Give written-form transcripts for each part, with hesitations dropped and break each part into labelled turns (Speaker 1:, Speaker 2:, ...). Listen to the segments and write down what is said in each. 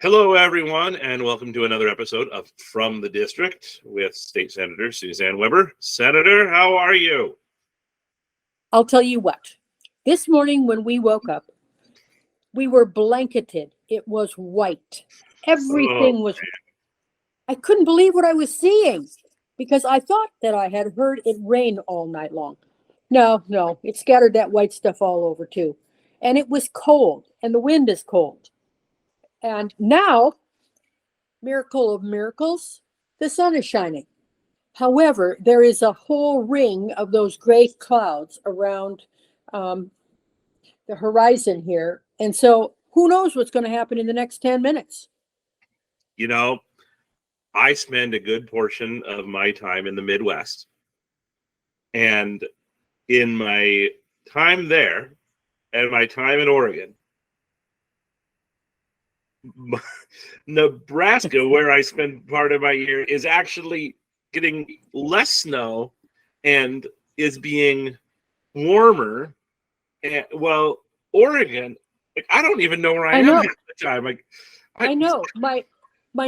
Speaker 1: Hello, everyone, and welcome to another episode of From the District with State Senator Suzanne Weber. Senator, how are you?
Speaker 2: I'll tell you what. This morning when we woke up, we were blanketed. It was white. Everything was. I couldn't believe what I was seeing because I thought that I had heard it rain all night long. No, it scattered that white stuff all over too. And it was cold, and the wind is cold. And now, miracle of miracles, the sun is shining. However, there is a whole ring of those gray clouds around the horizon here. And so who knows what's going to happen in the next 10 minutes?
Speaker 1: You know, I spend a good portion of my time in the Midwest. And in my time there and my time in Oregon, Nebraska, where I spend part of my year, is actually getting less snow and is being warmer. And well, Oregon, I don't even know where I am half the time.
Speaker 2: I know. My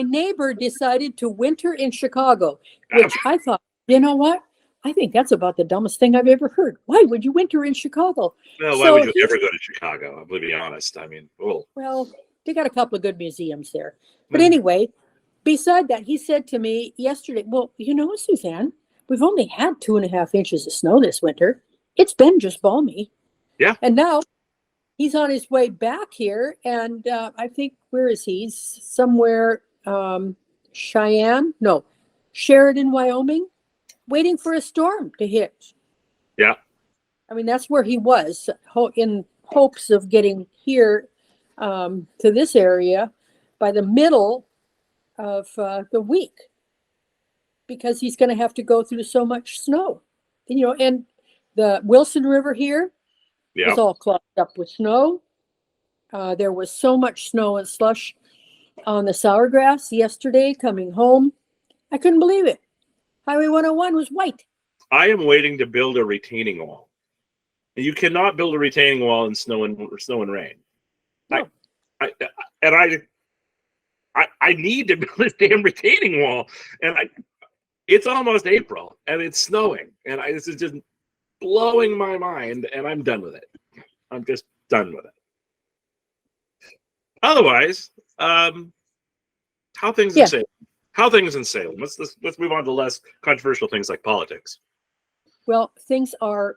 Speaker 2: neighbor decided to winter in Chicago, which I thought, you know what? I think that's about the dumbest thing I've ever heard. Why would you winter in Chicago?
Speaker 1: Well, why would you ever go to Chicago? I'm going to be honest. I mean,
Speaker 2: well, they got a couple of good museums there. But anyway, beside that, he said to me yesterday, well, you know, Suzanne, we've only had 2.5 inches of snow this winter. It's been just balmy.
Speaker 1: Yeah.
Speaker 2: And now he's on his way back here. And I think, where is he? He's somewhere, Sheridan, Wyoming, waiting for a storm to hit.
Speaker 1: Yeah.
Speaker 2: I mean, that's where he was in hopes of getting here to this area by the middle of the week, because he's going to have to go through so much snow, and the Wilson River here is all clogged up with snow. There was so much snow and slush on the Sourgrass yesterday coming home. I couldn't believe it. Highway 101 was white.
Speaker 1: I am waiting to build a retaining wall. You cannot build a retaining wall in snow and rain.
Speaker 2: No.
Speaker 1: I need to build this damn retaining wall, and it's almost April and it's snowing, and this is just blowing my mind, and I'm done with it. I'm just done with it. Otherwise, how things in Salem? How things in Salem? Let's move on to less controversial things like politics.
Speaker 2: Well, things are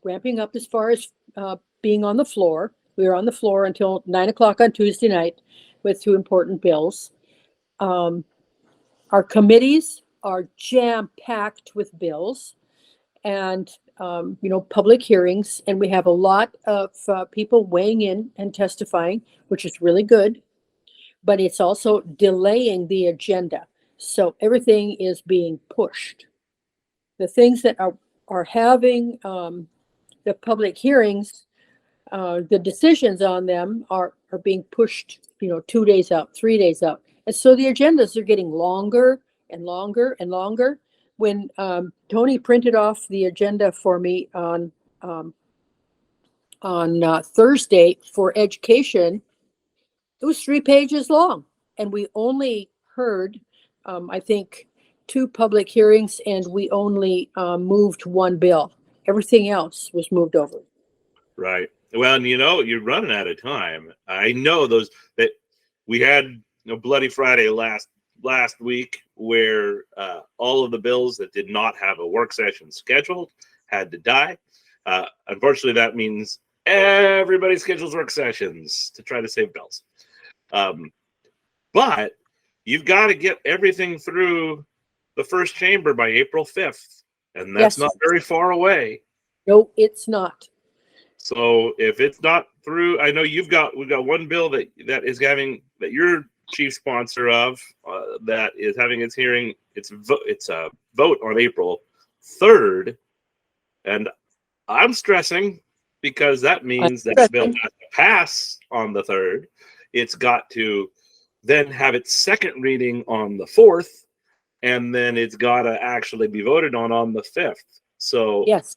Speaker 2: ramping up as far as being on the floor. We were on the floor until 9 o'clock on Tuesday night with 2 important bills. Our committees are jam-packed with bills and, public hearings. And we have a lot of people weighing in and testifying, which is really good. But it's also delaying the agenda. So everything is being pushed. The things that are having the public hearings, the decisions on them are being pushed, 2 days out, 3 days out. And so the agendas are getting longer and longer and longer. When Tony printed off the agenda for me on Thursday for education, it was 3 pages long. And we only heard, I think, 2 public hearings, and we only moved 1 bill. Everything else was moved over.
Speaker 1: Right. Well, and you're running out of time. I know that we had Bloody Friday last week, where all of the bills that did not have a work session scheduled had to die. Unfortunately, that means everybody schedules work sessions to try to save bills. But you've got to get everything through the first chamber by April 5th, and that's not very far away.
Speaker 2: No, it's not.
Speaker 1: So if it's not through, I know we've got 1 bill that you're chief sponsor of, that is having its hearing. It's a vote on April 3rd, and I'm stressing because that means that bill has to pass on the 3rd. It's got to then have its second reading on the 4th, and then it's got to actually be voted on the 5th. So
Speaker 2: yes,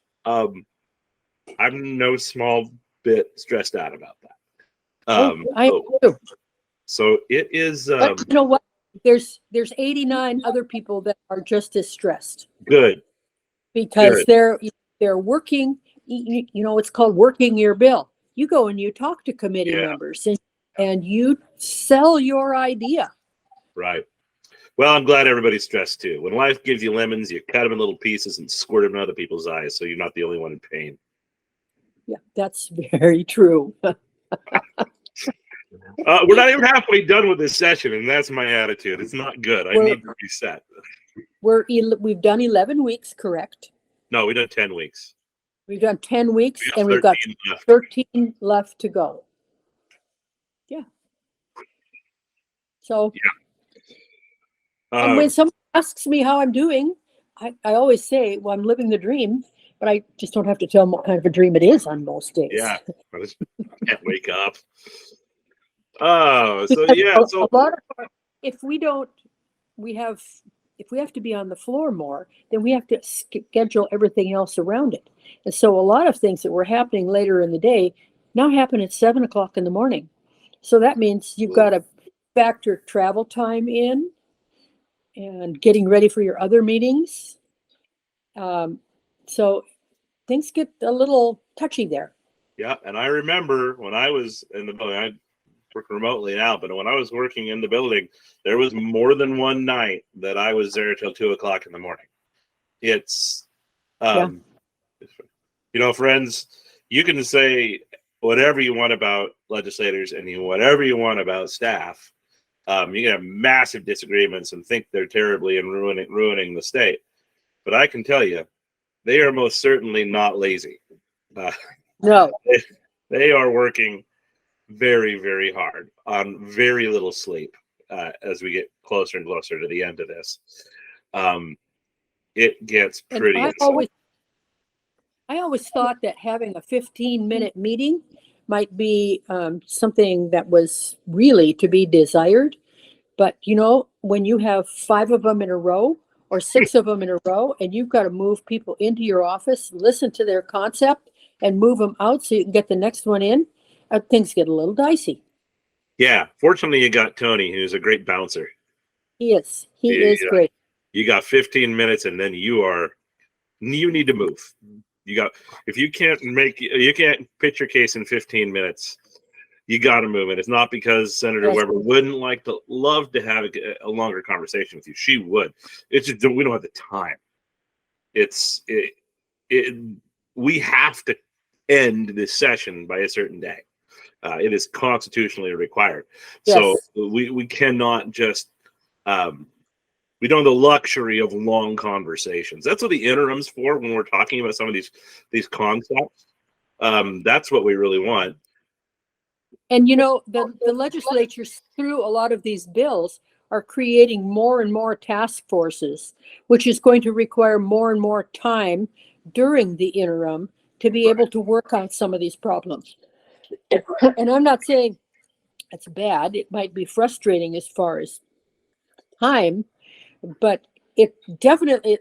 Speaker 1: I'm no small bit stressed out about that.
Speaker 2: I do.
Speaker 1: So it is
Speaker 2: But you know what? There's 89 other people that are just as stressed
Speaker 1: good.
Speaker 2: because they're working. You know, it's called working your bill. You go and you talk to committee
Speaker 1: Yeah.
Speaker 2: members and you sell your idea.
Speaker 1: Right. Well, I'm glad everybody's stressed too. When life gives you lemons, you cut them in little pieces and squirt them in other people's eyes, so you're not the only one in pain.
Speaker 2: Yeah, that's very true.
Speaker 1: We're not even halfway done with this session, and that's my attitude. It's not good. I need to reset.
Speaker 2: We've done 11 weeks, correct?
Speaker 1: No, we done 10 weeks.
Speaker 2: We've done 10 weeks
Speaker 1: We
Speaker 2: and we've got
Speaker 1: 13 left.
Speaker 2: 13 left to go. Yeah. So, and when someone asks me how I'm doing, I always say, well, I'm living the dream, but I just don't have to tell them what kind of a dream it is on most days.
Speaker 1: Yeah. I just can't wake up. Oh, so yeah. So
Speaker 2: a lot of if we have to be on the floor more, then we have to schedule everything else around it. And so a lot of things that were happening later in the day now happen at 7 o'clock in the morning. So that means you've got to factor travel time in and getting ready for your other meetings. So things get a little touchy there.
Speaker 1: yeah, and I remember when I was in the building, I work remotely now, but when I was working in the building, there was more than one night that I was there till 2 o'clock in the morning. It's, you know, friends, you can say whatever you want about legislators and whatever you want about staff. You can have massive disagreements and think they're terribly and ruining the state. But I can tell you, they are most certainly not lazy.
Speaker 2: No.
Speaker 1: They are working very, very hard on very little sleep as we get closer and closer to the end of this. It gets pretty insane.
Speaker 2: I always thought that having a 15-minute meeting might be something that was really to be desired. But, you know, when you have 5 of them in a row or 6 of them in a row, and you've got to move people into your office, listen to their concept, and move them out so you can get the next one in, things get a little dicey.
Speaker 1: Yeah. Fortunately, you got Tony, who's a great bouncer.
Speaker 2: He is. He is great.
Speaker 1: You got 15 minutes, and then you need to move. If you can't pitch your case in 15 minutes, you got to move it. It's not because Senator Weber wouldn't love to have a longer conversation with you. She would. It's just we don't have the time. We have to end this session by a certain day. It is constitutionally required.
Speaker 2: Yes.
Speaker 1: So we cannot just we don't have the luxury of long conversations. That's what the interim's for when we're talking about some of these concepts. That's what we really want.
Speaker 2: And, you know, the legislatures through a lot of these bills are creating more and more task forces, which is going to require more and more time during the interim to be able to work on some of these problems. And I'm not saying it's bad. It might be frustrating as far as time, but it definitely,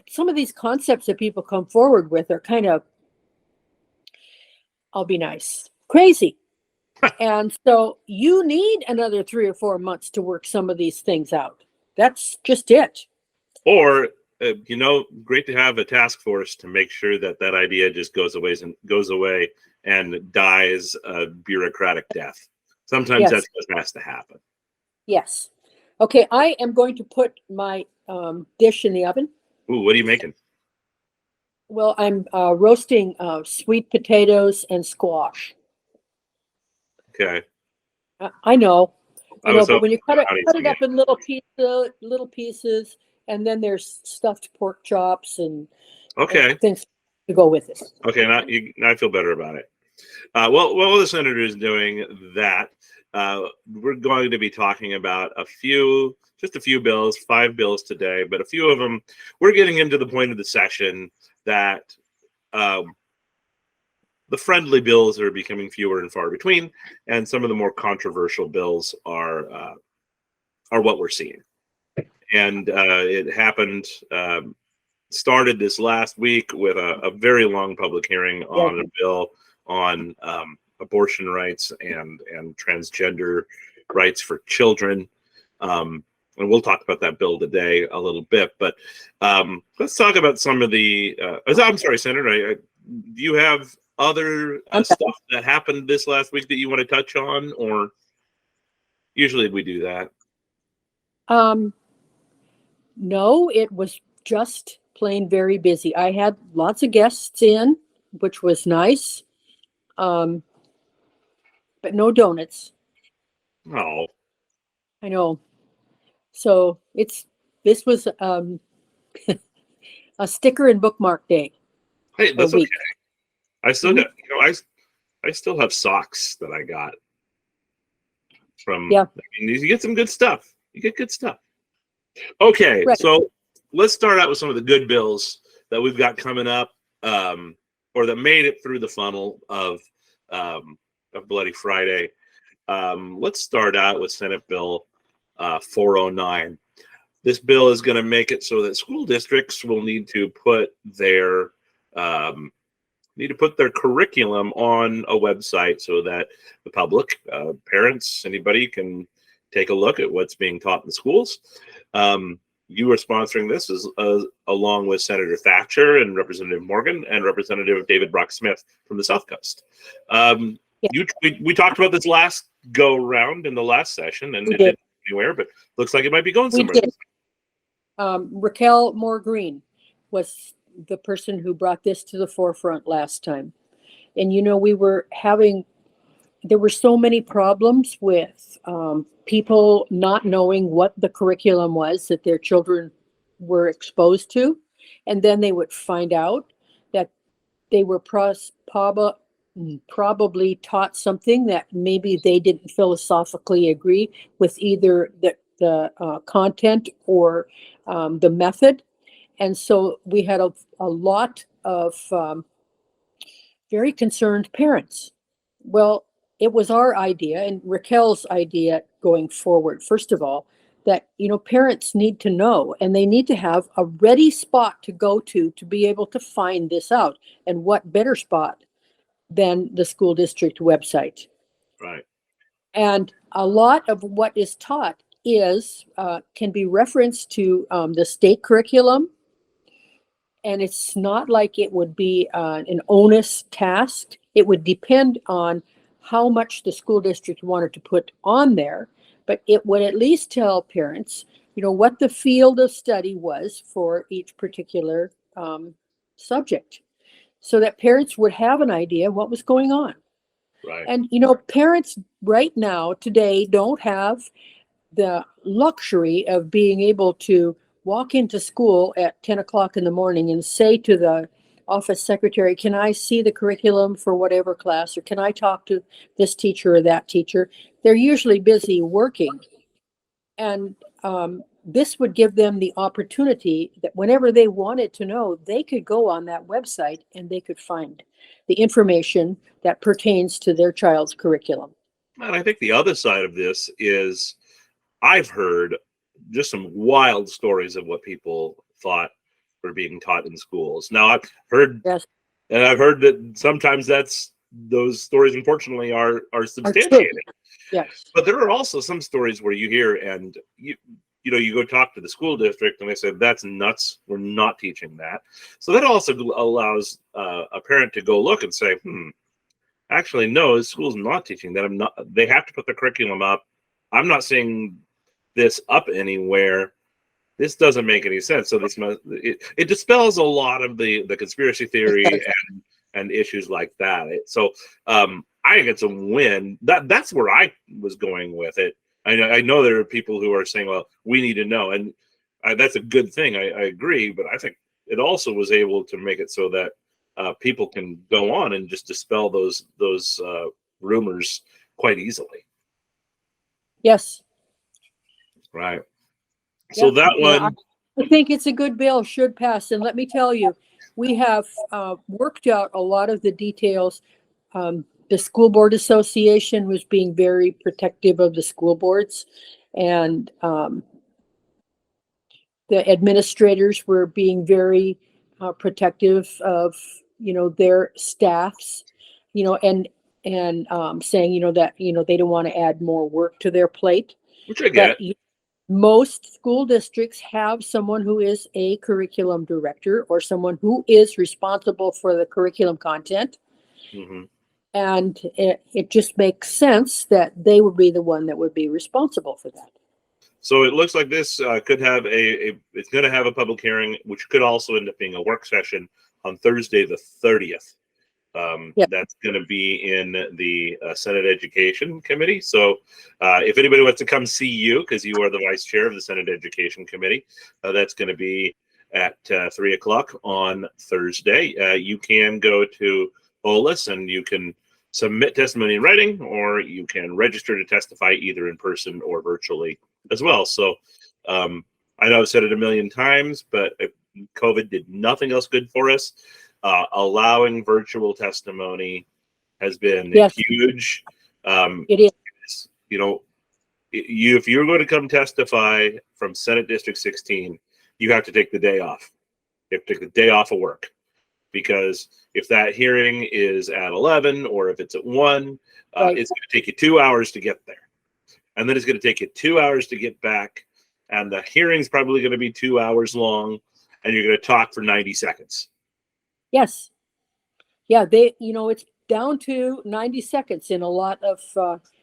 Speaker 2: some of these concepts that people come forward with are kind of, I'll be nice, crazy. And so you need another 3 or 4 months to work some of these things out. That's just it.
Speaker 1: Or, great to have a task force to make sure that idea just goes away and dies a bureaucratic death. Sometimes that's what has to happen.
Speaker 2: Yes. Okay, I am going to put my dish in the oven.
Speaker 1: Ooh, what are you making?
Speaker 2: Well, I'm roasting sweet potatoes and squash.
Speaker 1: Okay.
Speaker 2: I know, but when you cut it up in little pieces, and then there's stuffed pork chops and things to go with it.
Speaker 1: Okay, now I feel better about it. While the senator is doing that, we're going to be talking about just a few bills, 5 bills today, but a few of them, we're getting into the point of the session that the friendly bills are becoming fewer and far between, and some of the more controversial bills are what we're seeing. And it happened, started this last week with a very long public hearing on a bill on abortion rights and transgender rights for children. And we'll talk about that bill today a little bit, but let's talk about some of the, I'm sorry, Senator, do you have other stuff that happened this last week that you want to touch on, or usually we do that?
Speaker 2: No, it was just plain very busy. I had lots of guests in, which was nice, but no donuts.
Speaker 1: Oh,
Speaker 2: I know. So this was a sticker and bookmark day.
Speaker 1: hey, that's okay.
Speaker 2: Week.
Speaker 1: I still got, I still have socks that I got from,
Speaker 2: Yeah.
Speaker 1: I mean, you get some good stuff. You get good stuff. Okay,
Speaker 2: Right.
Speaker 1: so let's start out with some of the good bills that we've got coming up, or that made it through the funnel of Bloody Friday. Let's start out with Senate Bill 409. This bill is going to make it so that school districts will need to put their curriculum on a website so that the public, parents, anybody can take a look at what's being taught in the schools. You are sponsoring this along with Senator Thatcher and Representative Morgan and Representative David Brock Smith from the South Coast. We talked about this last go round in the last session, and it didn't go anywhere, but looks like it might be going somewhere.
Speaker 2: We did. Raquel Moore Green was the person who brought this to the forefront last time. And, there were so many problems with people not knowing what the curriculum was that their children were exposed to. And then they would find out that they were probably taught something that maybe they didn't philosophically agree with, either the content or the method. And so we had a lot of very concerned parents. Well, it was our idea and Raquel's idea going forward, first of all, that, parents need to know, and they need to have a ready spot to go to be able to find this out. And what better spot than the school district website?
Speaker 1: Right.
Speaker 2: And a lot of what is taught can be referenced to the state curriculum. And it's not like it would be an onus task. It would depend on how much the school district wanted to put on there, but it would at least tell parents, what the field of study was for each particular subject, so that parents would have an idea what was going on.
Speaker 1: Right.
Speaker 2: And, parents right now today don't have the luxury of being able to walk into school at 10 o'clock in the morning and say to the office secretary, can I see the curriculum for whatever class, or can I talk to this teacher or that teacher? They're usually busy working. And this would give them the opportunity that whenever they wanted to know, they could go on that website and they could find the information that pertains to their child's curriculum.
Speaker 1: And I think the other side of this is I've heard just some wild stories of what people thought were being taught in schools. Now I've heard,
Speaker 2: yes,
Speaker 1: and I've heard that sometimes those stories, unfortunately, are substantiated.
Speaker 2: Yes.
Speaker 1: But there are also some stories where you hear and you go talk to the school district and they say, that's nuts. We're not teaching that. So that also allows a parent to go look and say, actually, no, the school's not teaching that. They have to put the curriculum up. I'm not seeing this up anywhere. This doesn't make any sense. So it dispels a lot of the conspiracy theory and issues like that. So I think it's a win. That's where I was going with it. I know there are people who are saying, well, we need to know, and that's a good thing. I agree, but I think it also was able to make it so that people can go on and just dispel those rumors quite easily.
Speaker 2: Yes.
Speaker 1: Right. So that one,
Speaker 2: I think it's a good bill, should pass. And let me tell you, we have worked out a lot of the details. The School Board Association was being very protective of the school boards, and the administrators were being very protective of, their staffs, and and saying, that, they don't want to add more work to their plate.
Speaker 1: Which I get.
Speaker 2: But most school districts have someone who is a curriculum director or someone who is responsible for the curriculum content.
Speaker 1: Mhm.
Speaker 2: And it just makes sense that they would be the one that would be responsible for that.
Speaker 1: So it looks like this could have it's going to have a public hearing, which could also end up being a work session on Thursday, the 30th.
Speaker 2: Yep.
Speaker 1: That's going to be in the Senate Education Committee. So if anybody wants to come see you, because you are the vice chair of the Senate Education Committee, that's going to be at 3 o'clock on Thursday. You can go to OLIS and you can submit testimony in writing, or you can register to testify either in person or virtually as well. So I know I've said it a million times, but COVID did nothing else good for us. Allowing virtual testimony has been huge.
Speaker 2: It is.
Speaker 1: If you're going to come testify from Senate District 16, you have to take the day off. You have to take the day off of work, because if that hearing is at 11 or if it's at 1,
Speaker 2: Right.
Speaker 1: it's going to take you 2 hours to get there. And then it's going to take you 2 hours to get back. And the hearing's probably going to be 2 hours long, and you're going to talk for 90 seconds.
Speaker 2: Yes. Yeah, it's down to 90 seconds in a lot of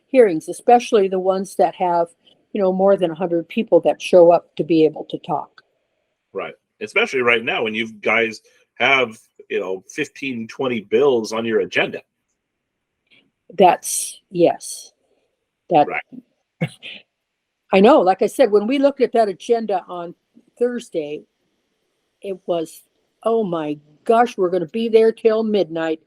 Speaker 2: hearings, especially the ones that have, more than 100 people that show up to be able to talk.
Speaker 1: Right. Especially right now when you guys have, 15, 20 bills on your agenda.
Speaker 2: Yes. Right. I know, like I said, when we looked at that agenda on Thursday, it was, oh my gosh, we're going to be there till midnight.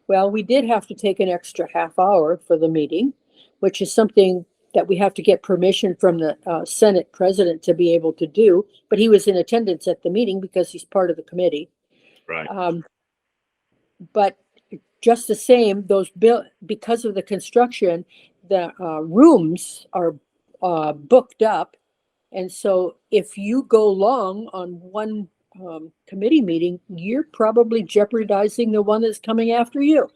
Speaker 2: Well, we did have to take an extra half hour for the meeting, which is something that we have to get permission from the Senate president to be able to do. But he was in attendance at the meeting because he's part of the committee.
Speaker 1: Right.
Speaker 2: But just the same, because of the construction, the rooms are booked up. And so if you go long on one committee meeting, you're probably jeopardizing the one that's coming after you.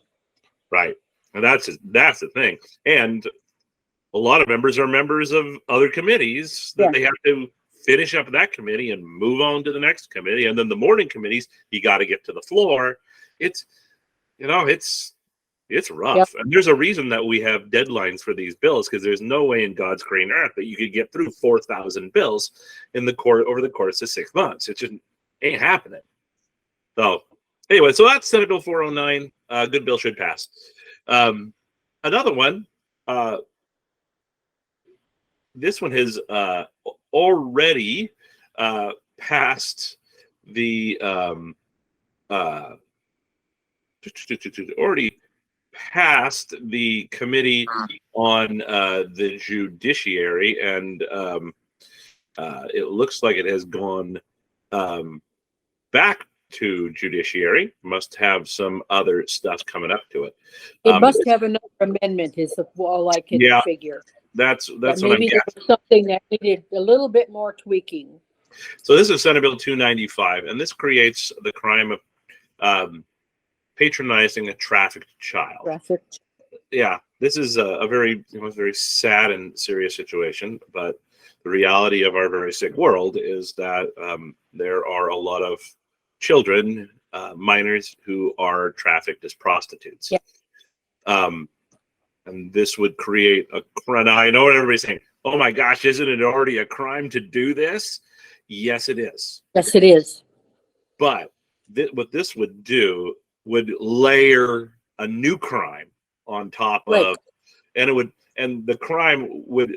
Speaker 1: Right. And that's the thing. And a lot of members are members of other committees that they have to finish up that committee and move on to the next committee. And then the morning committees, you got to get to the floor. It's rough.
Speaker 2: Yep.
Speaker 1: And there's a reason that we have deadlines for these bills, because there's no way in God's green earth that you could get through 4,000 bills in the court over the course of 6 months. It just ain't happening. So anyway, so that's Senate Bill 409. Good bill, should pass. Another one, this one has already passed the committee on the judiciary, and it looks like it has gone back to judiciary. Must have some other stuff coming up to it.
Speaker 2: It must have another amendment, is all I can figure.
Speaker 1: That's
Speaker 2: But
Speaker 1: what I'm
Speaker 2: maybe
Speaker 1: guessing.
Speaker 2: there was something that needed a little bit more tweaking.
Speaker 1: So this is Senate Bill 295, and this creates the crime of patronizing a trafficked child.
Speaker 2: Trafficked.
Speaker 1: Yeah, this is a very sad and serious situation, but the reality of our very sick world is that there are a lot of children, minors, who are trafficked as prostitutes.
Speaker 2: Yeah.
Speaker 1: And this would create a crime. Now, I know what everybody's saying. Oh my gosh, isn't it already a crime to do this? Yes, it is.
Speaker 2: Yes, it is.
Speaker 1: But what this would do would layer a new crime on top of, and the crime would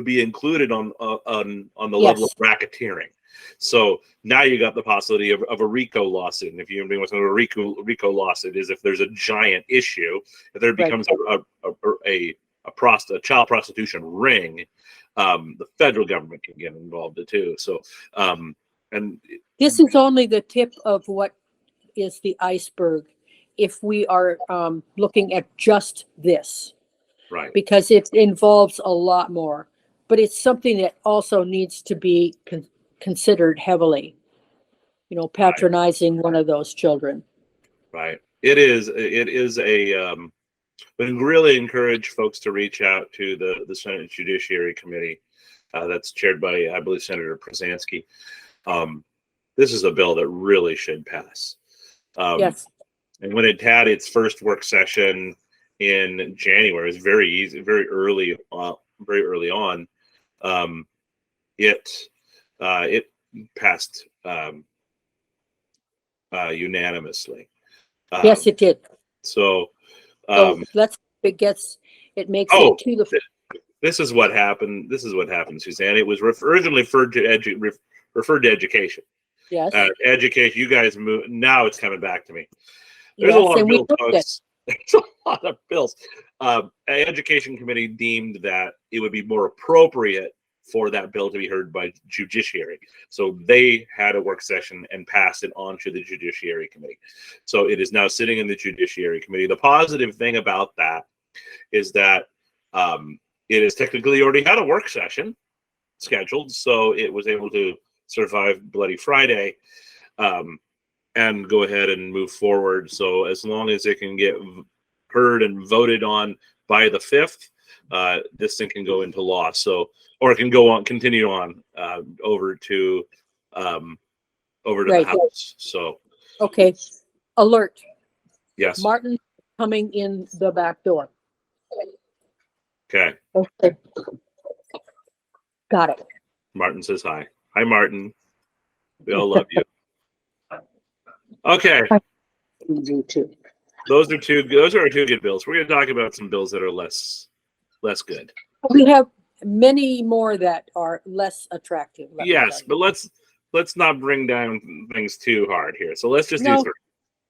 Speaker 1: be included on the level of racketeering. So now you got the possibility of a RICO lawsuit. And if you know what a RICO lawsuit is, if there's a giant issue, if there becomes a child prostitution ring, the federal government can get involved too. So, and
Speaker 2: this is only the tip of what is the iceberg if we are looking at just this.
Speaker 1: Right.
Speaker 2: Because it involves a lot more, but it's something that also needs to be considered heavily, patronizing one of those children.
Speaker 1: Right. It is But I really encourage folks to reach out to the Senate Judiciary Committee that's chaired by, I believe, Senator Przansky. This is a bill that really should pass.
Speaker 2: Yes.
Speaker 1: And when it had its first work session in January, it was very easy, very early on. It passed unanimously.
Speaker 2: Yes, it did.
Speaker 1: So
Speaker 2: let's it makes
Speaker 1: oh,
Speaker 2: it to the.
Speaker 1: This is what happened. This is what happened, Suzanne. It was originally referred to education.
Speaker 2: Yes.
Speaker 1: Education. You guys move. Now it's coming back to me. There's
Speaker 2: Yes,
Speaker 1: a lot of
Speaker 2: and we
Speaker 1: bills,
Speaker 2: moved it.
Speaker 1: folks. There's a lot of bills. Education committee deemed that it would be more appropriate for that bill to be heard by judiciary. So they had a work session and passed it on to the Judiciary Committee. So it is now sitting in the Judiciary Committee. The positive thing about that is that it has technically already had a work session scheduled, so it was able to survive Bloody Friday and go ahead and move forward. So as long as it can get heard and voted on by the 5th, this thing can go into law. So, or it can go on, continue on over to the House. So,
Speaker 2: okay. Alert.
Speaker 1: yes.
Speaker 2: Martin coming in the back door.
Speaker 1: Okay.
Speaker 2: Okay. Got it.
Speaker 1: Martin says hi. Hi, Martin. We all love you. Okay.
Speaker 2: You too.
Speaker 1: Those are our two good bills. We're going to talk about some bills that are less good.
Speaker 2: We have many more that are less attractive.
Speaker 1: Yes, but let's not bring down things too hard here. So let's just do three.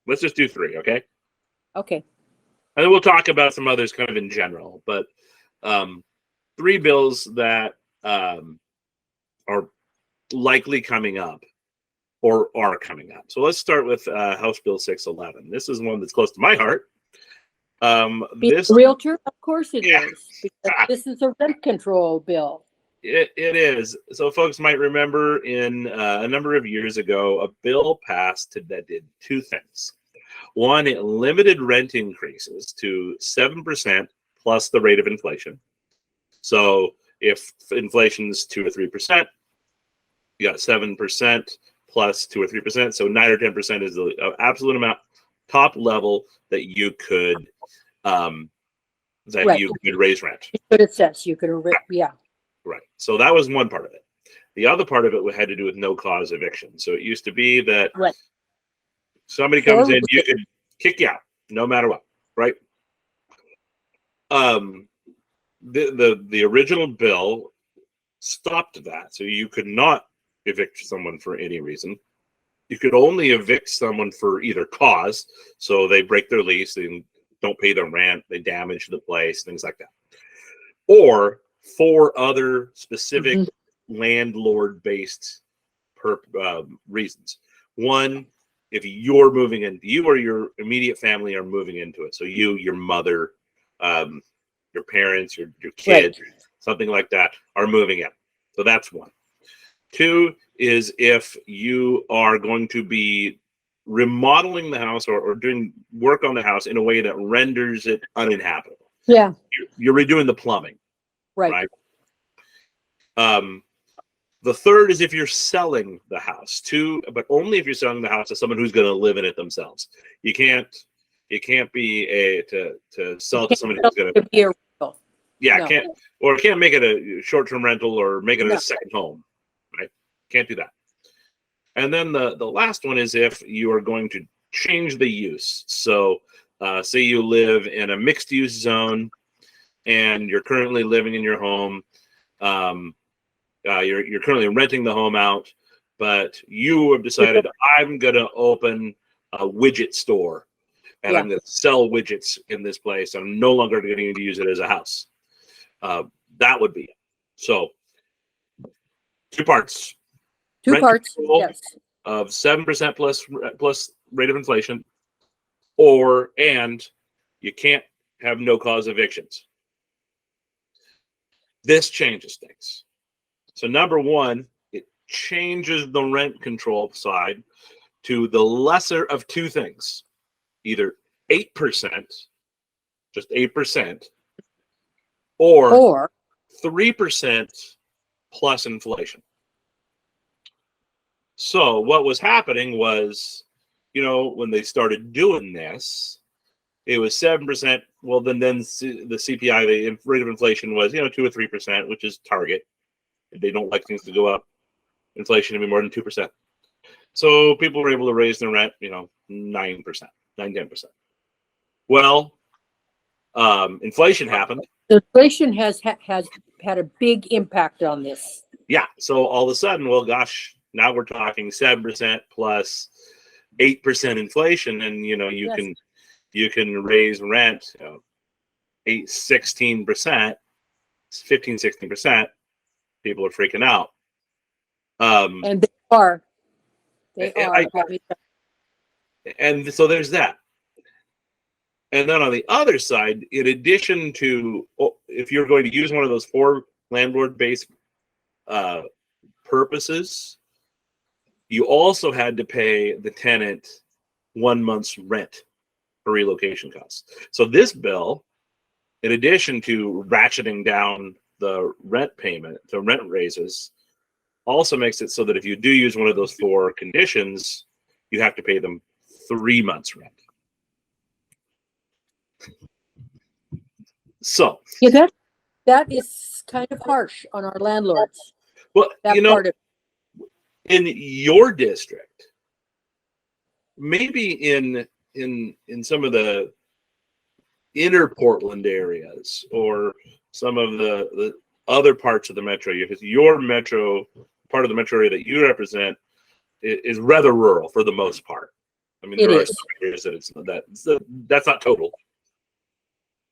Speaker 1: Let's just do three, okay?
Speaker 2: Okay.
Speaker 1: And then we'll talk about some others kind of in general. But three bills that are likely coming up or are coming up. So let's start with House Bill 611. This is one that's close to my heart. This
Speaker 2: realtor, of course it is, because this is a rent control bill.
Speaker 1: It is. So folks might remember in a number of years ago, a bill passed that did two things. One, it limited rent increases to 7% plus the rate of inflation. So if inflation's 2 or 3%, you got 7% plus 2 or 3%. So 9 or 10% is the absolute amount, top level that you could you could raise rent.
Speaker 2: But it says you could, yeah.
Speaker 1: Right. So that was one part of it. The other part of it had to do with no cause eviction. So it used to be that somebody comes in, you could kick you out no matter what, right? The original bill stopped that. So you could not evict someone for any reason. You could only evict someone for either cause. So they break their lease, they don't pay their rent, they damage the place, things like that. Or for other specific landlord-based reasons. One, if you're moving in, you or your immediate family are moving into it. So you, your mother, your parents, your kids, something like that are moving in. So that's one. Two is if you are going to be remodeling the house or doing work on the house in a way that renders it uninhabitable.
Speaker 2: Yeah.
Speaker 1: You're redoing the plumbing.
Speaker 2: Right.
Speaker 1: The third is if you're selling the house but only if you're selling the house to someone who's going to live in it themselves. You can't be to sell to somebody who's going to be a rental. Yeah, no. Can't make it a short-term rental or make it a second home. Right? Can't do that. And then the last one is if you are going to change the use. So say you live in a mixed-use zone and you're currently living in your home. You're currently renting the home out, but you have decided I'm going to open a widget store and I'm going to sell widgets in this place. I'm no longer going to use it as a house. That would be it. So 2 parts.
Speaker 2: Two parts, yes.
Speaker 1: Of 7% plus rate of inflation, and you can't have no cause evictions. This changes things. So number one, it changes the rent control side to the lesser of two things, either 8% just 8%, or 3% plus inflation. So what was happening was, when they started doing this, it was 7%. Well, then the CPI, the rate of inflation was, 2 or 3%, which is target. They don't like things to go up. Inflation to be more than 2%. So people were able to raise their rent, 9%, 10%. Well, inflation happened.
Speaker 2: Inflation has had a big impact on this.
Speaker 1: Yeah. So all of a sudden, well, gosh, now we're talking 7% plus 8% inflation, and you can raise rent 16%, 15, 16%. People are freaking out.
Speaker 2: And they are.
Speaker 1: And so there's that. And then on the other side, in addition to, if you're going to use one of those 4 landlord-based purposes, you also had to pay the tenant 1 month's rent for relocation costs. So this bill, in addition to ratcheting down the rent payment, the rent raises, also makes it so that if you do use one of those 4 conditions, you have to pay them 3 months rent. So
Speaker 2: yeah, that is kind of harsh on our landlords.
Speaker 1: Well,
Speaker 2: part of
Speaker 1: in your district, maybe in some of the inner Portland areas or some of the other parts of the metro, because your metro, part of the metro area that you represent, is rather rural for the most part. I mean, there are some areas that that's not total,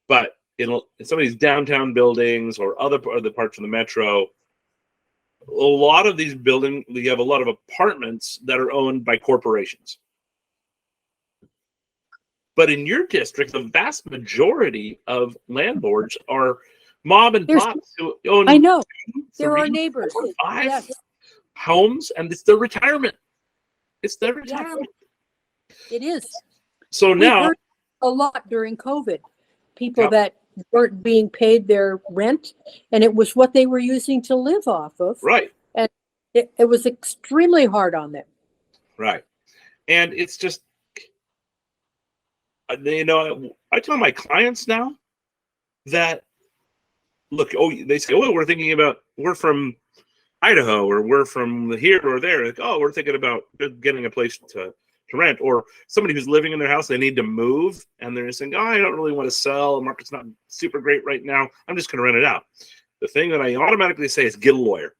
Speaker 1: but in some of these downtown buildings or other parts of the metro, a lot of these buildings, you have a lot of apartments that are owned by corporations. But in your district, the vast majority of landlords are mom and pops who own.
Speaker 2: I know. There are neighbors.
Speaker 1: 5 homes, and it's their retirement. It's their retirement.
Speaker 2: It is.
Speaker 1: So
Speaker 2: We
Speaker 1: now,
Speaker 2: heard a lot during COVID, people that weren't being paid their rent, and it was what they were using to live off of.
Speaker 1: Right.
Speaker 2: And it was extremely hard on them.
Speaker 1: Right. And it's just, I tell my clients now that, look, they say, we're from Idaho, or we're from here or there. Like, we're thinking about getting a place to rent, or somebody who's living in their house, they need to move, and they're saying, I don't really want to sell. The market's not super great right now. I'm just going to rent it out. The thing that I automatically say is get a lawyer.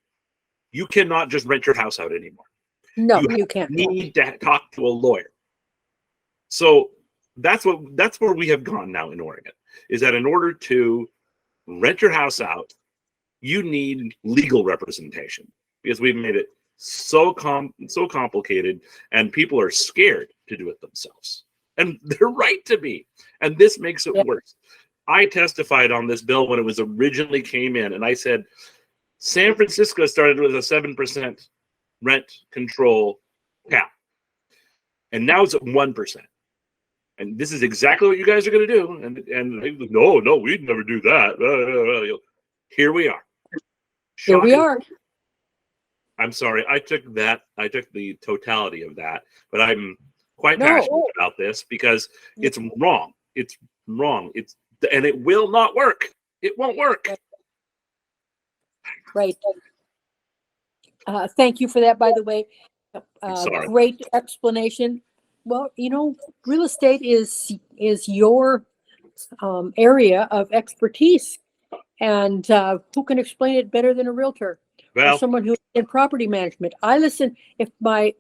Speaker 1: You cannot just rent your house out anymore.
Speaker 2: No, you can't.
Speaker 1: You need to talk to a lawyer. So that's where we have gone now in Oregon, is that in order to rent your house out, you need legal representation, because we've made it so complicated, and people are scared to do it themselves, and they're right to be. And this makes it worse. I testified on this bill when it was originally came in, and I said San Francisco started with a 7% rent control cap, and now it's at 1%. And this is exactly what you guys are going to do. And they go, no, we'd never do that. Here we are.
Speaker 2: Here we are.
Speaker 1: I'm sorry. I took the totality of that, but I'm quite passionate about this because it's wrong. It's wrong. And it will not work. It won't work.
Speaker 2: Right. Thank you for that, by the way. Great explanation. Well, real estate is your area of expertise, and who can explain it better than a realtor? Or someone who's in property management. I listen. If my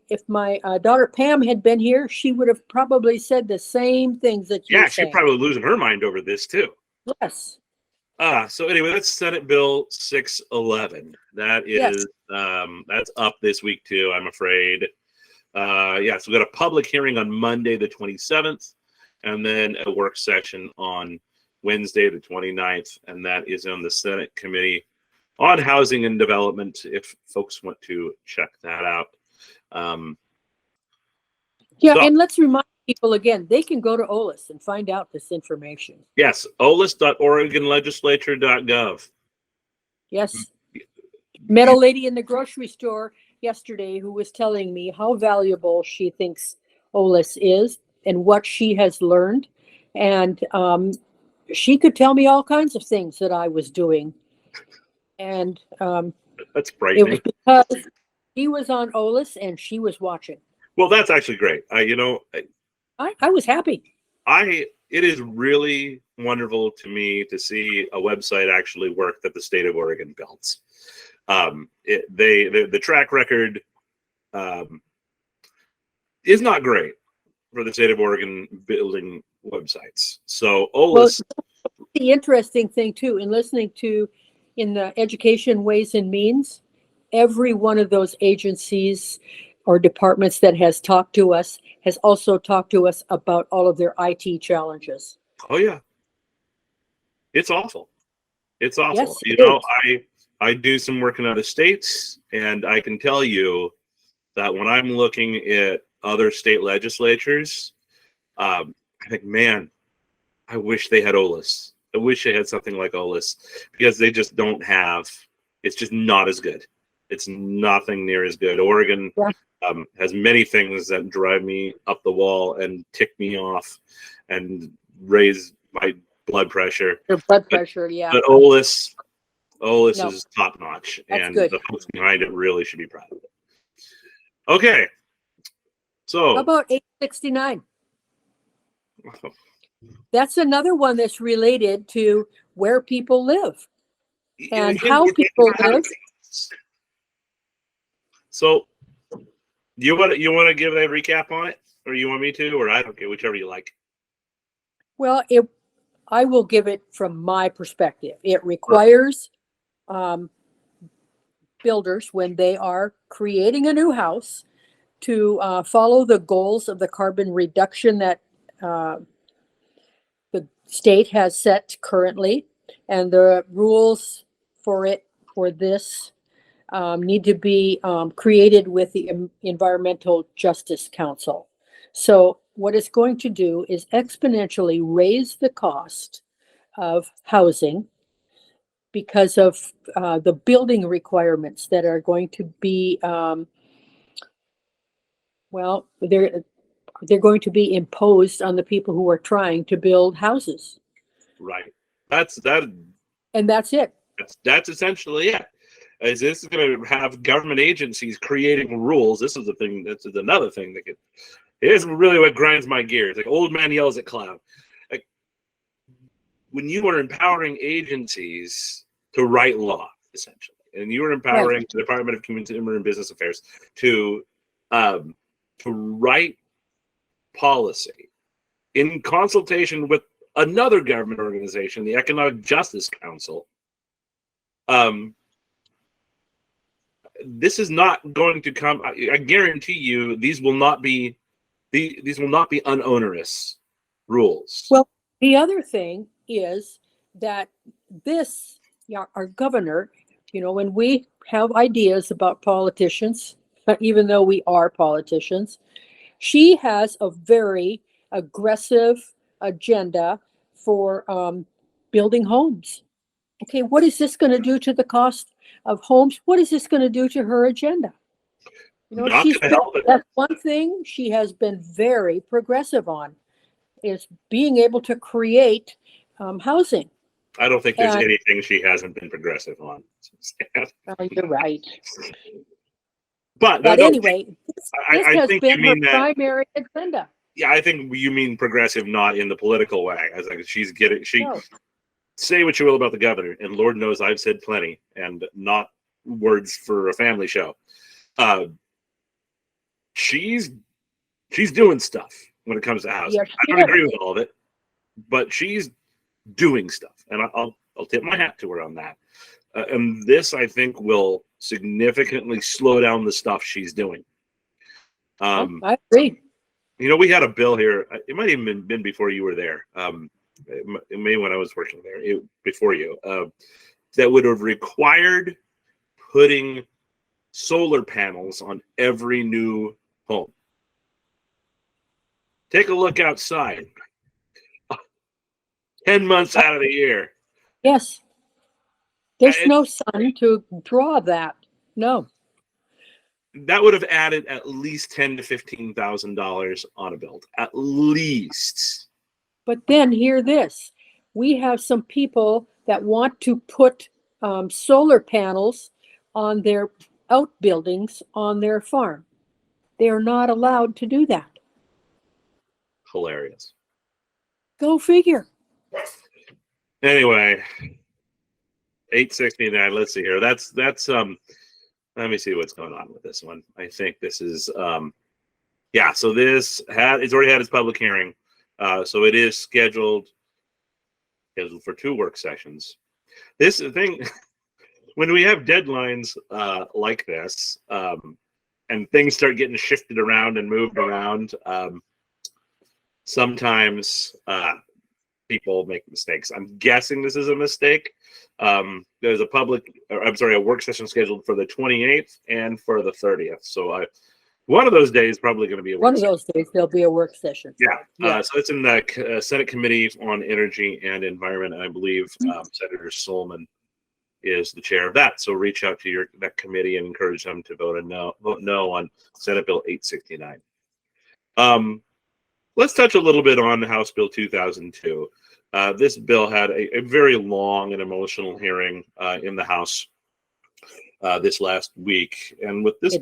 Speaker 2: daughter Pam had been here, she would have probably said the same things that you're saying.
Speaker 1: She's probably losing her mind over this too.
Speaker 2: Yes.
Speaker 1: So anyway, that's Senate Bill 611. That is that's up this week too, I'm afraid. So we got a public hearing on Monday the 27th, and then a work session on Wednesday the 29th, and that is on the Senate Committee on Housing and Development, if folks want to check that out.
Speaker 2: And let's remind people again, they can go to OLIS and find out this information.
Speaker 1: Yes, olis.oregonlegislature.gov.
Speaker 2: Yes. Met a lady in the grocery store yesterday who was telling me how valuable she thinks OLIS is and what she has learned. And she could tell me all kinds of things that I was doing. And
Speaker 1: That's
Speaker 2: it
Speaker 1: frightening.
Speaker 2: was because he was on OLIS and she was watching.
Speaker 1: Well, that's actually great.
Speaker 2: I was happy.
Speaker 1: It is really wonderful to me to see a website actually work that the state of Oregon builds. The track record is not great for the state of Oregon building websites. So OLIS.
Speaker 2: Well, the interesting thing too, in listening to in the education ways and means, every one of those agencies or departments that has talked to us has also talked to us about all of their IT challenges.
Speaker 1: Oh yeah, it's awful. It's awful.
Speaker 2: Yes,
Speaker 1: I do some work in other states, and I can tell you that when I'm looking at other state legislatures, I think, man, I wish they had OLIS. I wish they had something like OLIS, because they just don't have. It's just not as good. It's nothing near as good. Oregon has many things that drive me up the wall and tick me off and raise my blood pressure.
Speaker 2: Your blood pressure, yeah.
Speaker 1: But OLIS is top notch, and
Speaker 2: good.
Speaker 1: the folks behind it really should be proud of it. Okay, so
Speaker 2: How about 869? That's another one that's related to where people live and how people live.
Speaker 1: So, you want to give a recap on it, or you want me to, or I don't care, whichever you like.
Speaker 2: Well, I will give it from my perspective. It requires builders, when they are creating a new house, to follow the goals of the carbon reduction that the state has set currently, and the rules for this need to be created with the Environmental Justice Council. So what it's going to do is exponentially raise the cost of housing because of the building requirements that are going to be, they're going to be imposed on the people who are trying to build houses.
Speaker 1: Right. That's it.
Speaker 2: That's
Speaker 1: essentially it. Is this is going to have government agencies creating rules? This is the thing. This is another thing that here's really what grinds my gears. Like old man yells at cloud. Like when you are empowering agencies to write law, essentially, and you are empowering the Department of Consumer and Business Affairs to write policy in consultation with another government organization, the Economic Justice Council. This is not going to come. I guarantee you, these will not be unonerous rules.
Speaker 2: Well, the other thing is that our governor, when we have ideas about politicians, even though we are politicians, she has a very aggressive agenda for building homes. Okay, what is this going to do to the cost of homes? What is this going to do to her agenda? That's one thing she has been very progressive on, is being able to create housing.
Speaker 1: I don't think there's anything she hasn't been progressive on.
Speaker 2: You're right.
Speaker 1: But
Speaker 2: anyway, this has been her primary agenda.
Speaker 1: Yeah, I think you mean progressive, not in the political way. I was like, say what you will about the governor, and Lord knows I've said plenty, and not words for a family show. She's doing stuff when it comes to housing. I don't agree with all of it, but she's doing stuff, and I'll tip my hat to her on that. And this, I think, will significantly slow down the stuff she's doing.
Speaker 2: I agree.
Speaker 1: We had a bill here. It might even have been before you were there. It may when I was working there before you. That would have required putting solar panels on every new home. Take a look outside. 10 months out of the year.
Speaker 2: Yes. There's no sun to draw that. No.
Speaker 1: That would have added at least $10,000 to $15,000 on a build. At least.
Speaker 2: But then hear this. We have some people that want to put solar panels on their outbuildings on their farm. They are not allowed to do that.
Speaker 1: Hilarious.
Speaker 2: Go figure.
Speaker 1: Anyway, 869. Let's see here. That's let me see what's going on with this one. I think this is yeah, so it's already had its public hearing. So it is scheduled for 2 work sessions. This thing when we have deadlines like this, and things start getting shifted around and moved around, sometimes people make mistakes. I'm guessing this is a mistake. There's a work session scheduled for the 28th and for the 30th. So one of those days probably going to be
Speaker 2: one of those days there'll be a work session.
Speaker 1: Yeah. So it's in the Senate Committee on Energy and Environment, and I believe Senator Solomon is the chair of that. So reach out to that committee and encourage them to vote no on Senate Bill 869. Let's touch a little bit on House Bill 2002. This bill had a very long and emotional hearing in the House this last week, and what this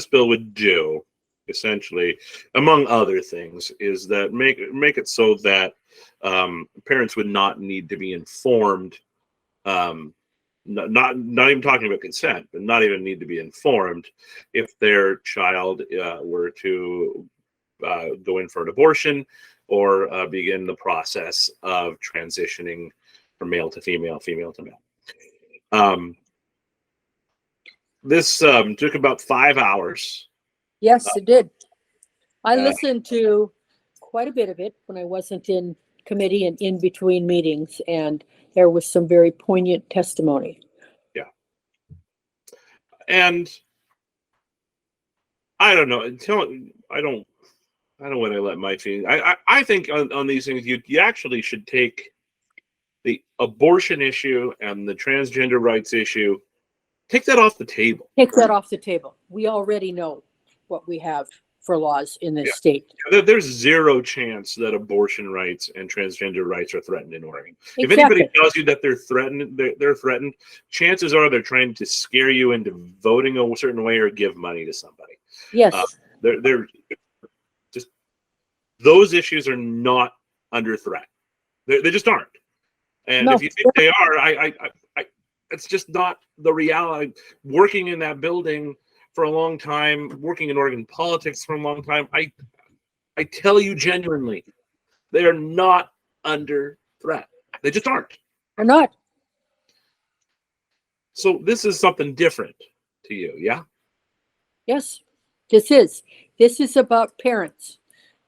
Speaker 1: bill would do, essentially, among other things, is that make it so that parents would not need to be informed. Not even talking about consent, but not even need to be informed if their child were to go in for an abortion or begin the process of transitioning from male to female, female to male. This took about 5 hours.
Speaker 2: Yes, it did. I listened to quite a bit of it when I wasn't in committee and in between meetings, and there was some very poignant testimony.
Speaker 1: Yeah. And I don't know. I don't want to let my feelings. I think on these things, you actually should take the abortion issue and the transgender rights issue, take that off the table.
Speaker 2: Take that off the table. We already know what we have for laws in this state.
Speaker 1: There's zero chance that abortion rights and transgender rights are threatened in Oregon.
Speaker 2: Exactly.
Speaker 1: If anybody tells you that they're threatened, chances are they're trying to scare you into voting a certain way or give money to somebody.
Speaker 2: Yes.
Speaker 1: They're just, those issues are not under threat. They just aren't. And if you think they are, it's just not the reality. Working in that building for a long time, working in Oregon politics for a long time, I tell you genuinely, they are not under threat. They just aren't.
Speaker 2: They're not.
Speaker 1: So this is something different to you, yeah?
Speaker 2: Yes, this is about parents.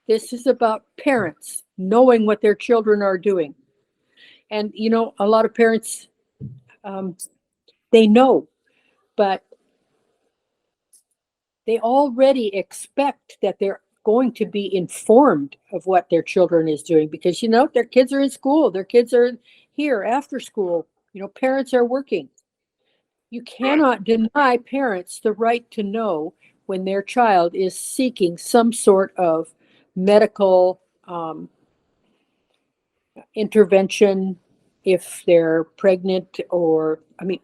Speaker 2: This is about parents knowing what their children are doing. And, a lot of parents, they know, but they already expect that they're going to be informed of what their children is doing because, their kids are in school. Their kids are here after school. Parents are working. You cannot deny parents the right to know when their child is seeking some sort of medical intervention, if they're pregnant or, a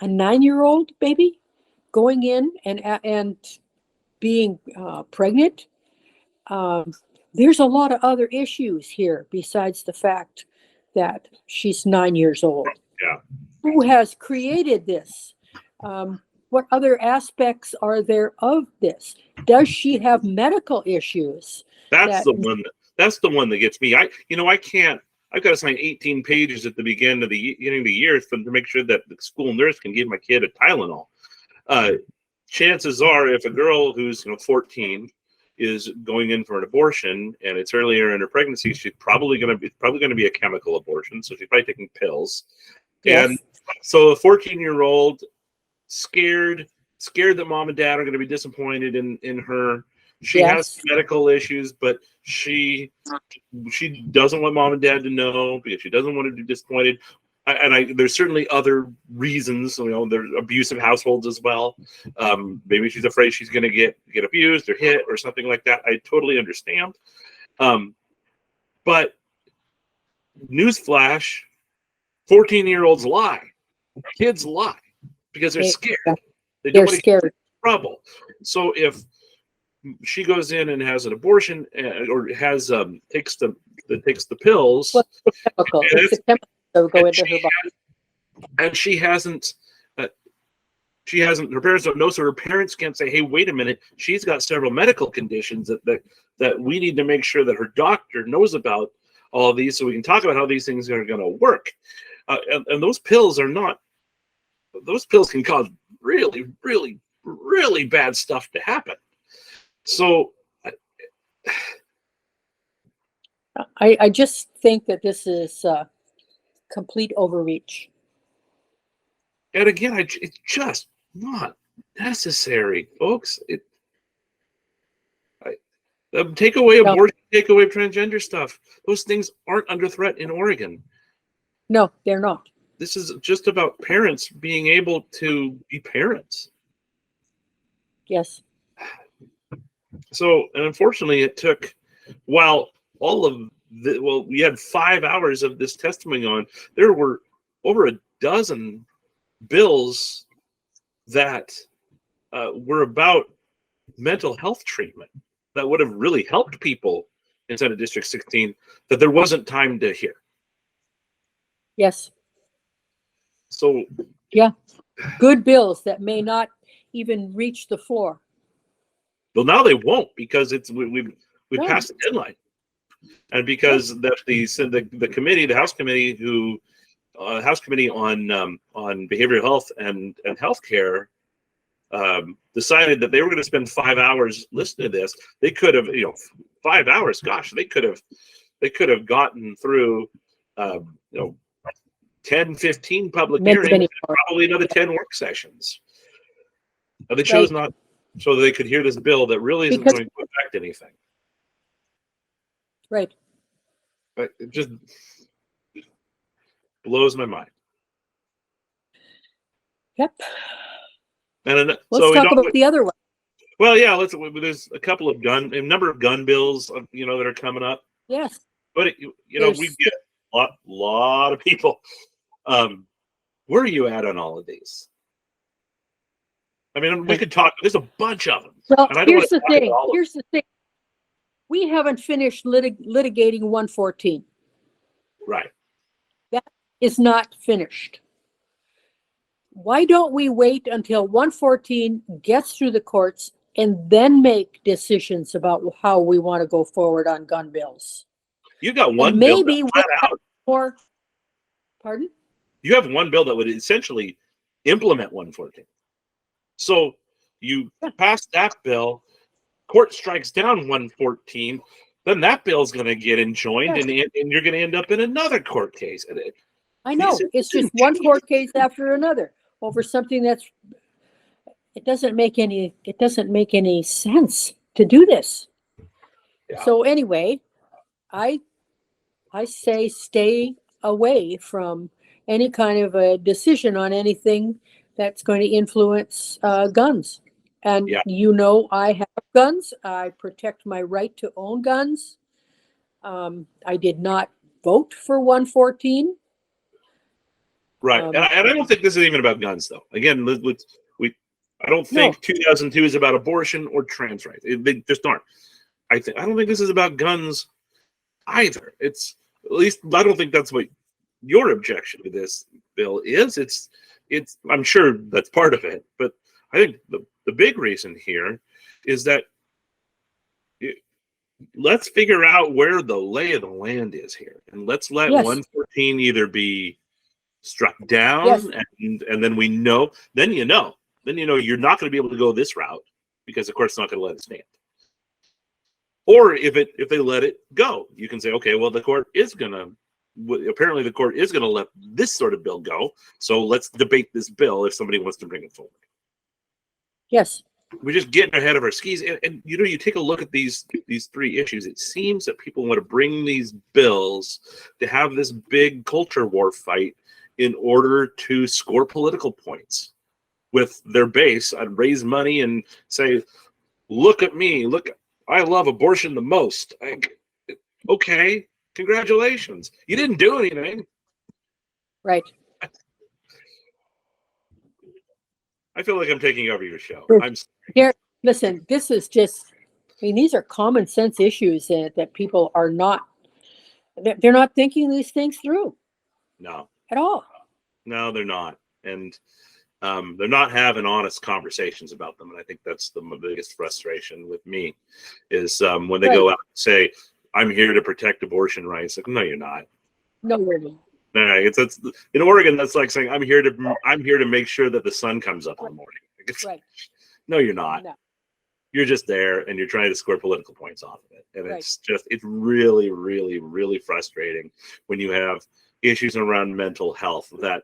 Speaker 2: 9-year-old baby going in and being pregnant. There's a lot of other issues here besides the fact that she's 9 years old.
Speaker 1: Yeah.
Speaker 2: Who has created this? What other aspects are there of this? Does she have medical issues?
Speaker 1: That's the one that gets me. I can't. I've got to sign 18 pages at the beginning of the year to make sure that the school nurse can give my kid a Tylenol. Chances are, if a girl who's 14 is going in for an abortion and it's earlier in her pregnancy, she's probably going to be a chemical abortion. So she's probably taking pills. Yes. And so a 14-year-old scared, scared that mom and dad are going to be disappointed in her. She has
Speaker 2: Yes.
Speaker 1: medical issues, but she doesn't want mom and dad to know because she doesn't want to be disappointed. There's certainly other reasons. There's abusive households as well. Maybe she's afraid she's going to get abused or hit or something like that. I totally understand. But newsflash, 14-year-olds lie. Kids lie because they're scared. They don't
Speaker 2: They're
Speaker 1: want to
Speaker 2: scared.
Speaker 1: get in trouble. So if she goes in and has an abortion or has takes the pills,
Speaker 2: Well, it's a chemical. It's a chemical that will go into her body.
Speaker 1: And she hasn't, her parents don't know, so her parents can't say, hey, wait a minute, she's got several medical conditions that we need to make sure that her doctor knows about all of these so we can talk about how these things are going to work. And those pills can cause really, really, really bad stuff to happen. So
Speaker 2: I just think that this is complete overreach.
Speaker 1: And again, it's just not necessary, folks. Take away abortion, take away transgender stuff. Those things aren't under threat in Oregon.
Speaker 2: No, they're not.
Speaker 1: This is just about parents being able to be parents.
Speaker 2: Yes.
Speaker 1: So, and unfortunately, it took, while we had 5 hours of this testimony on, there were over a dozen bills that were about mental health treatment that would have really helped people inside of District 16 that there wasn't time to hear.
Speaker 2: Yes.
Speaker 1: So
Speaker 2: yeah, good bills that may not even reach the floor.
Speaker 1: Well, now they won't because we passed the deadline, and because the committee, the House committee, House Committee on Behavioral Health and Healthcare, decided that they were going to spend 5 hours listening to this. They could have, 5 hours. Gosh, they could have gotten through, 10, 15 public hearings, and probably another 10 work sessions. And they chose not, so they could hear this bill that really isn't going to affect anything.
Speaker 2: Right.
Speaker 1: But it just blows my mind.
Speaker 2: Yep.
Speaker 1: And
Speaker 2: let's talk about the other one.
Speaker 1: Well, yeah, there's a couple of number of gun bills, that are coming up.
Speaker 2: Yes.
Speaker 1: But we get a lot of people. Where are you at on all of these? I mean, we could talk. There's a bunch of them.
Speaker 2: Well, here's the thing. We haven't finished litigating 114.
Speaker 1: Right.
Speaker 2: That is not finished. Why don't we wait until 114 gets through the courts and then make decisions about how we want to go forward on gun bills?
Speaker 1: You got one
Speaker 2: bill.
Speaker 1: Maybe we'll have
Speaker 2: more. Pardon?
Speaker 1: You have one bill that would essentially implement 114. So you pass that bill, court strikes down 114, then that bill is going to get enjoined, and you're going to end up in another court case.
Speaker 2: I know. It's just one court case after another over something it doesn't make any sense to do this. Yeah. So anyway, I say stay away from any kind of a decision on anything that's going to influence guns. And I have guns. I protect my right to own guns. I did not vote for 114.
Speaker 1: Right. And I don't think this is even about guns, though. Again, I don't think 2002 is about abortion or trans rights. They just aren't. I don't think this is about guns either. It's, at least I don't think that's what your objection to this bill is. It's I'm sure that's part of it, but I think the big reason here is that let's figure out where the lay of the land is here, and let's let 114 either be struck down, and then you're not going to be able to go this route because the court's not going to let it stand. Or if they let it go, you can say, okay, well, the court is going to let this sort of bill go. So let's debate this bill if somebody wants to bring it forward.
Speaker 2: Yes.
Speaker 1: We're just getting ahead of our skis. And you take a look at these three issues. It seems that people want to bring these bills to have this big culture war fight in order to score political points with their base and raise money and say, look at me, look, I love abortion the most. Okay, congratulations. You didn't do anything.
Speaker 2: Right.
Speaker 1: I feel like I'm taking over your show.
Speaker 2: Here, listen, this is just, I mean, these are common sense issues that people are not, they're not thinking these things through.
Speaker 1: No.
Speaker 2: At all.
Speaker 1: No, they're not. And they're not having honest conversations about them. And I think that's the biggest frustration with me is when they go out and say, I'm here to protect abortion rights. Like, no, you're not.
Speaker 2: No, you're not.
Speaker 1: No, it's in Oregon. That's like saying I'm here to make sure that the sun comes up in the morning.
Speaker 2: Right.
Speaker 1: No, you're not.
Speaker 2: No.
Speaker 1: You're just there and you're trying to score political points off of it. And it's really, really, really frustrating when you have issues around mental health that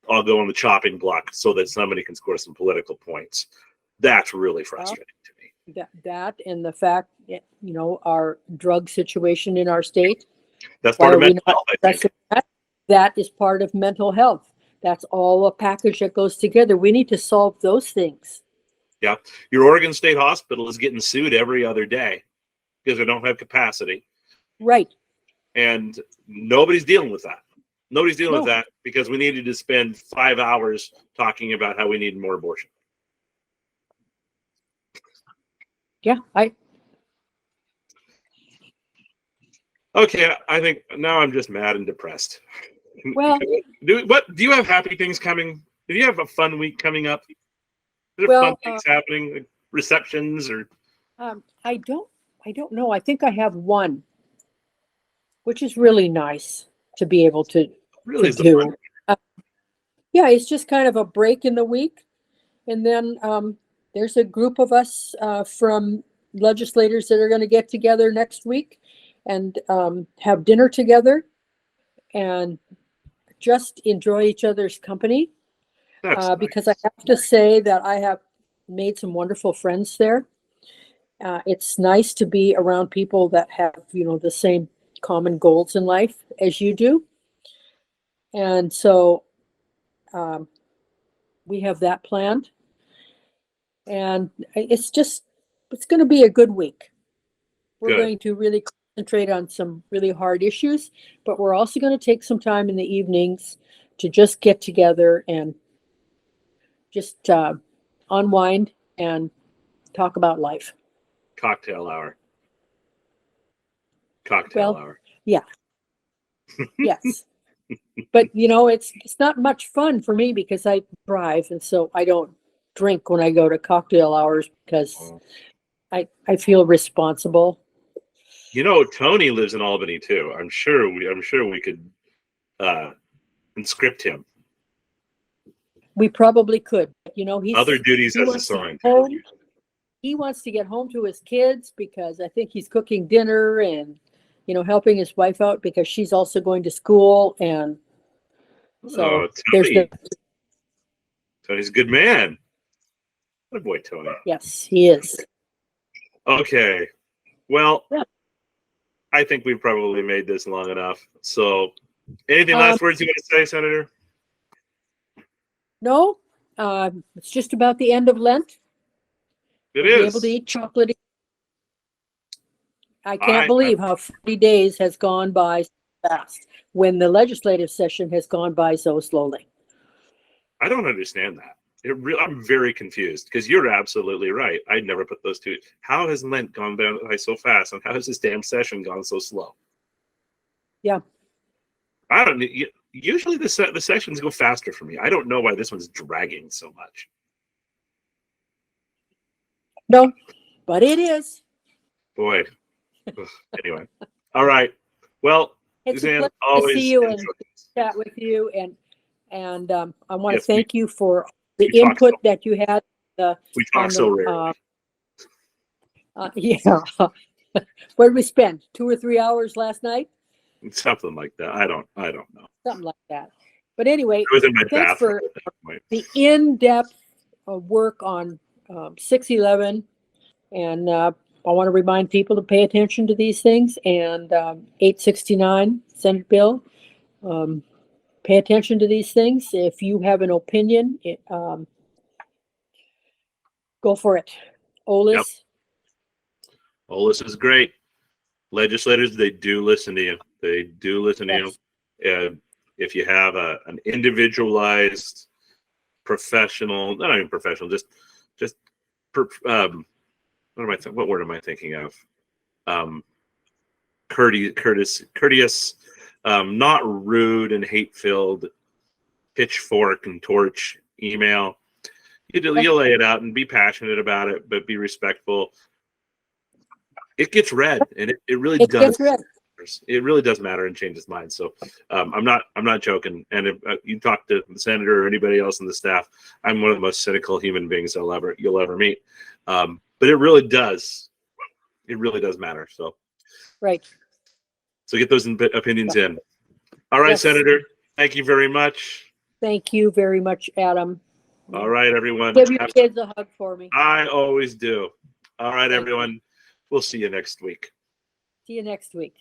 Speaker 1: I'll go on the chopping block so that somebody can score some political points. That's really frustrating to me.
Speaker 2: That and the fact, our drug situation in our state.
Speaker 1: That's part of mental health, I think.
Speaker 2: That is part of mental health. That's all a package that goes together. We need to solve those things.
Speaker 1: Yeah. Your Oregon State Hospital is getting sued every other day because they don't have capacity.
Speaker 2: Right.
Speaker 1: And nobody's dealing with that. Nobody's dealing with that because we needed to spend 5 hours talking about how we need more abortion.
Speaker 2: Yeah,
Speaker 1: Okay, I think now I'm just mad and depressed.
Speaker 2: Well,
Speaker 1: do you have happy things coming? Do you have a fun week coming up? Is there fun things happening, like receptions or?
Speaker 2: I don't know. I think I have one, which is really nice to be able to do. Yeah, it's just kind of a break in the week, and then there's a group of us from legislators that are going to get together next week and have dinner together and just enjoy each other's company. Because I have to say that I have made some wonderful friends there. It's nice to be around people that have, the same common goals in life as you do. And so we have that planned. And it's going to be a good week. We're going to really concentrate on some really hard issues, but we're also going to take some time in the evenings to just get together and just unwind and talk about life.
Speaker 1: Cocktail hour.
Speaker 2: Yeah. Yes. But it's not much fun for me because I drive, and so I don't drink when I go to cocktail hours because I feel responsible.
Speaker 1: Tony lives in Albany too. I'm sure we could conscript him.
Speaker 2: We probably could. He's
Speaker 1: other duties as assigned.
Speaker 2: He wants to get home to his kids because I think he's cooking dinner and helping his wife out because she's also going to school, and so
Speaker 1: Tony's a good man. What a boy, Tony.
Speaker 2: Yes, he is.
Speaker 1: Okay. Well, I think we've probably made this long enough. So, anything last words you want to say, Senator?
Speaker 2: No. It's just about the end of Lent.
Speaker 1: We'll
Speaker 2: be able to eat chocolate. I can't believe how 40 days has gone by so fast when the legislative session has gone by so slowly.
Speaker 1: I don't understand that. I'm very confused because you're absolutely right. I'd never put those two. How has Lent gone by so fast, and how has this damn session gone so slow?
Speaker 2: Yeah.
Speaker 1: I don't. Usually the sessions go faster for me. I don't know why this one's dragging so much.
Speaker 2: No, but it is.
Speaker 1: Boy. Anyway. All right. Well,
Speaker 2: it's
Speaker 1: Suzanne,
Speaker 2: a pleasure to see you and chat with you, and I want to thank you for the input that you had.
Speaker 1: We talk so rarely.
Speaker 2: Yeah. Where did we spend 2 or 3 hours last night?
Speaker 1: Something like that. I don't know.
Speaker 2: Something like that. But anyway,
Speaker 1: it was in my
Speaker 2: thanks
Speaker 1: bathroom
Speaker 2: for the in-depth work on 611, and I want to remind people to pay attention to these things, and 869 Senate bill. Pay attention to these things. If you have an opinion, go for it. Olis.
Speaker 1: Olis is great. Legislators, they do listen to you. They do listen to
Speaker 2: Yes.
Speaker 1: you. If you have an individualized, professional, not even professional, just what word am I thinking of? Courteous, not rude and hate-filled pitchfork and torch email. You lay it out and be passionate about it, but be respectful. It gets read, and it really does.
Speaker 2: Gets read.
Speaker 1: It really does matter and changes minds. So I'm not joking. And if you talk to the senator or anybody else in the staff, I'm one of the most cynical human beings you'll ever meet. But it really does. It really does matter. So
Speaker 2: Right.
Speaker 1: So get those opinions in. All right,
Speaker 2: Yes.
Speaker 1: Senator. Thank you very much.
Speaker 2: Thank you very much, Adam.
Speaker 1: All right, everyone.
Speaker 2: Give your kids a hug for me.
Speaker 1: I always do. All right,
Speaker 2: Thank
Speaker 1: everyone. We'll see you next week.
Speaker 2: See you next week.